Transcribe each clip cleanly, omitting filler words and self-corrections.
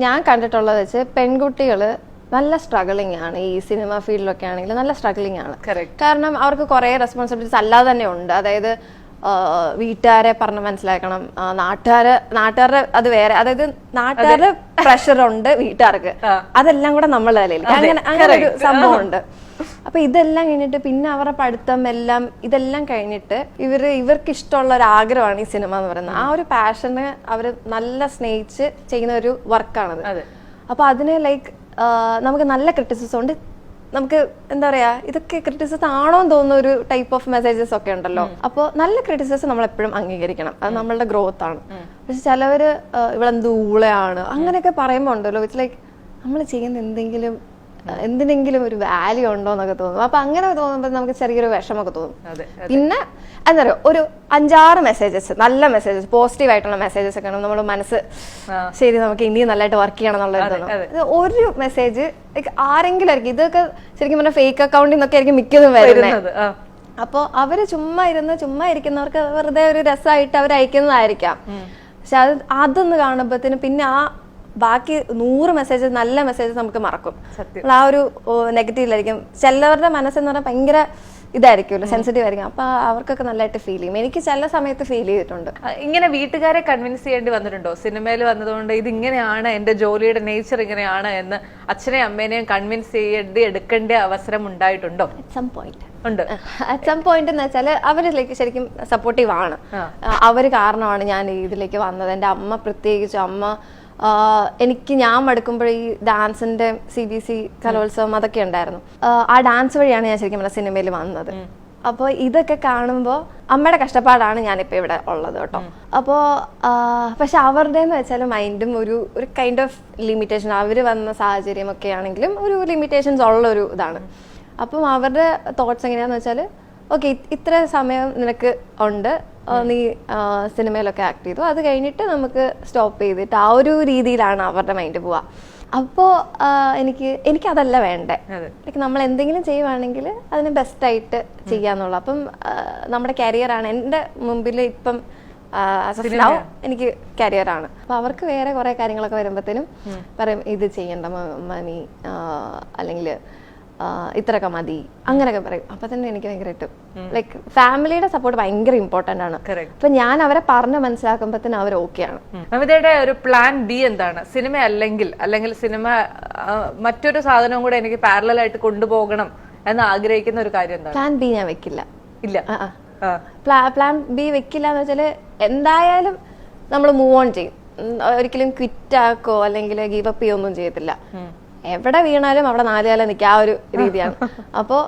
ഞാൻ കണ്ടിട്ടുള്ളത് വെച്ച് പെൺകുട്ടികള് നല്ല സ്ട്രഗിളിംഗ് ആണ്. ഈ സിനിമ ഫീൽഡിലൊക്കെ ആണെങ്കിൽ നല്ല സ്ട്രഗിളിംഗ് ആണ്. കാരണം അവർക്ക് കുറെ റെസ്പോൺസിബിലിറ്റീസ് അല്ലാതെ തന്നെ ഉണ്ട്. അതായത് വീട്ടുകാരെ പറഞ്ഞ് മനസ്സിലാക്കണം, നാട്ടുകാരുടെ അത് വേറെ, അതായത് നാട്ടുകാരുടെ പ്രഷർ ഉണ്ട് വീട്ടുകാർക്ക്, അതെല്ലാം കൂടെ നമ്മളെ തലയിൽ അങ്ങനെ ഒരു സംഭവം ഉണ്ട്. അപ്പൊ ഇതെല്ലാം കഴിഞ്ഞിട്ട് പിന്നെ അവരുടെ പഠിത്തം എല്ലാം ഇതെല്ലാം കഴിഞ്ഞിട്ട് ഇവർക്ക് ഇഷ്ടമുള്ള ഒരു ആഗ്രഹമാണ് ഈ സിനിമ എന്ന് പറയുന്നത്. ആ ഒരു പാഷന് അവര് നല്ല സ്നേഹിച്ച് ചെയ്യുന്ന ഒരു വർക്കാണത്. അപ്പൊ അതിനെ ലൈക്ക് നമുക്ക് നല്ല ക്രിറ്റിസിസം ഉണ്ട്. നമുക്ക് എന്താ പറയാ, ഇതൊക്കെ ക്രിറ്റിസിസം ആണോ എന്ന് തോന്നുന്ന ഒരു ടൈപ്പ് ഓഫ് മെസ്സേജസ് ഒക്കെ ഉണ്ടല്ലോ. അപ്പോൾ നല്ല ക്രിറ്റിസിസം നമ്മൾ എപ്പോഴും അംഗീകരിക്കണം, അത് നമ്മളുടെ ഗ്രോത്ത് ആണ്. പക്ഷെ ചിലവര് ഇവളെന്ത് ഊളയാണ് അങ്ങനെയൊക്കെ പറയുമ്പോൾ ഉണ്ടല്ലോ, ഇറ്റ്സ് ലൈക്ക് നമ്മൾ ചെയ്യുന്ന എന്തിനെങ്കിലും ഒരു വാല്യൂ ഉണ്ടോ എന്നൊക്കെ തോന്നും. അപ്പൊ അങ്ങനെ തോന്നുമ്പോൾ നമുക്ക് ചെറിയൊരു വിഷമൊക്കെ തോന്നും. പിന്നെ എന്താ പറയുക, ഒരു 5-6 മെസ്സേജസ്, നല്ല മെസ്സേജസ്, പോസിറ്റീവ് ആയിട്ടുള്ള മെസ്സേജസ് ഒക്കെ നമ്മുടെ മനസ്സ് ശരി നമുക്ക് ഇനിയും നല്ലതായിട്ട് വർക്ക് ചെയ്യണം എന്നുള്ളത്. ഒരു മെസ്സേജ് ആരെങ്കിലും ആയിരിക്കും, ഇതൊക്കെ ശരിക്കും പറഞ്ഞാൽ ഫേക്ക് അക്കൗണ്ടിൽ നിന്നൊക്കെ ആയിരിക്കും മിക്കതും വരുന്നത്. അപ്പോൾ അവര് ചുമ്മാ ഇരിക്കുന്നവർക്ക് വെറുതെ ഒരു രസമായിട്ട് അവർ അയക്കുന്നതായിരിക്കാം. പക്ഷെ അതൊന്ന് കാണുമ്പോഴത്തേനും പിന്നെ ആ ബാക്കി 100 മെസ്സേജസ്, നല്ല മെസ്സേജസ് നമുക്ക് മറക്കും. ആ ഒരു നെഗറ്റീവിലായിരിക്കും. ചിലവരുടെ മനസ്സെന്ന് പറഞ്ഞാൽ ഭയങ്കര ഇതായിരിക്കുമല്ലോ, സെൻസിറ്റീവ് ആയിരിക്കും. അപ്പൊ അവർക്കൊക്കെ നല്ലതായിട്ട് ഫീൽ ചെയ്യും. എനിക്ക് ചില സമയത്ത് ഫീൽ ചെയ്തിട്ടുണ്ട്. ഇങ്ങനെ വീട്ടുകാരെ കൺവിൻസ് ചെയ്യേണ്ടി വന്നിട്ടുണ്ടോ? സിനിമയിൽ വന്നതുകൊണ്ട് ഇതിങ്ങനെയാണ്, എന്റെ ജോലിയുടെ നേച്ചർ ഇങ്ങനെയാണ് എന്ന് അച്ഛനെയും അമ്മേനെയും കൺവിൻസ് എടുക്കേണ്ട അവസരം ഉണ്ടായിട്ടുണ്ടോ? അറ്റ് സം പോയിന്റ് എന്ന് വെച്ചാൽ അവര് ശരിക്കും സപ്പോർട്ടീവ് ആണ്. അവര് കാരണമാണ് ഞാൻ ഇതിലേക്ക് വന്നത്. എന്റെ അമ്മ പ്രത്യേകിച്ച് ഞാൻ മടുക്കുമ്പോൾ ഈ ഡാൻസിന്റെ CBC കലോത്സവം അതൊക്കെ ഉണ്ടായിരുന്നു. ആ ഡാൻസ് വഴിയാണ് ഞാൻ ശരിക്കും സിനിമയിൽ വന്നത്. അപ്പോൾ ഇതൊക്കെ കാണുമ്പോൾ അമ്മയുടെ കഷ്ടപ്പാടാണ് ഞാനിപ്പോൾ ഇവിടെ ഉള്ളത് കേട്ടോ. അപ്പോൾ പക്ഷെ അവരുടെ എന്ന് വെച്ചാൽ മൈൻഡും ഒരു കൈൻഡ് ഓഫ് ലിമിറ്റേഷൻ, അവർ വന്ന സാഹചര്യം ഒക്കെ ആണെങ്കിലും ഒരു ലിമിറ്റേഷൻസ് ഉള്ള ഒരു ഇതാണ്. അപ്പം അവരുടെ തോട്ട്സ് എങ്ങനെയാന്ന് വെച്ചാൽ, ഓക്കെ ഇത്ര സമയം നിനക്ക് ഉണ്ട്, നീ സിനിമയിലൊക്കെ ആക്ട് ചെയ്തു, അത് കഴിഞ്ഞിട്ട് നമുക്ക് സ്റ്റോപ്പ് ചെയ്തിട്ട് ആ ഒരു രീതിയിലാണ് അവരുടെ മൈൻഡ് പോവുക. അപ്പോൾ എനിക്കതല്ല വേണ്ടേ. ലൈക്ക് നമ്മൾ എന്തെങ്കിലും ചെയ്യുവാണെങ്കിൽ അതിന് ബെസ്റ്റായിട്ട് ചെയ്യാന്നുള്ളു. അപ്പം നമ്മുടെ കരിയറാണ് എൻ്റെ മുമ്പിൽ ഇപ്പം. എനിക്ക് കരിയറാണ്. അപ്പൊ അവർക്ക് വേറെ കുറെ കാര്യങ്ങളൊക്കെ വരുമ്പോഴത്തേനും പറയും ഇത് ചെയ്യണ്ട മണി, അല്ലെങ്കിൽ ഇത്രയൊക്കെ മതി, അങ്ങനെയൊക്കെ പറയും. അപ്പൊ തന്നെ എനിക്ക് ഭയങ്കരമായിട്ട് ലൈക്ക് ഫാമിലിയുടെ സപ്പോർട്ട് ഭയങ്കര ഇമ്പോർട്ടന്റ് ആണ്. അപ്പൊ ഞാൻ അവരെ പറഞ്ഞ് മനസ്സിലാക്കുമ്പോ തന്നെ അവർ ഓക്കെയാണ്. നമിതയുടെ ഒരു പ്ലാൻ ബി എന്താണ്? സിനിമ അല്ലെങ്കിൽ സിനിമ മറ്റൊരു സാധനവും കൂടെ എനിക്ക് പാരലൽ ആയിട്ട് കൊണ്ടുപോകണം എന്ന് ആഗ്രഹിക്കുന്ന ഒരു കാര്യം എന്താണ്? പ്ലാൻ ബി ഞാൻ വെക്കില്ല. ഇല്ല, പ്ലാൻ ബി വെക്കില്ല എന്ന് വെച്ചാല് എന്തായാലും നമ്മൾ മൂവ് ഓൺ ചെയ്യും. ഒരിക്കലും ക്വിറ്റ് ആക്കോ അല്ലെങ്കിൽ ഗീവ് അപ്പ് ചെയ്യൊന്നും ചെയ്യത്തില്ല. എവിടെ വീണാലും അവിടെ 4 കാലം നിൽക്കുക, ആ ഒരു രീതിയാണ്. അപ്പോൾ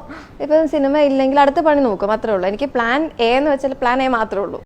ഇപ്പം സിനിമ ഇല്ലെങ്കിൽ അടുത്ത പണി നോക്കും, അത്രേ ഉള്ളൂ. എനിക്ക് പ്ലാൻ എ എന്ന് വെച്ചാൽ പ്ലാൻ എ മാത്രമേ ഉള്ളൂ.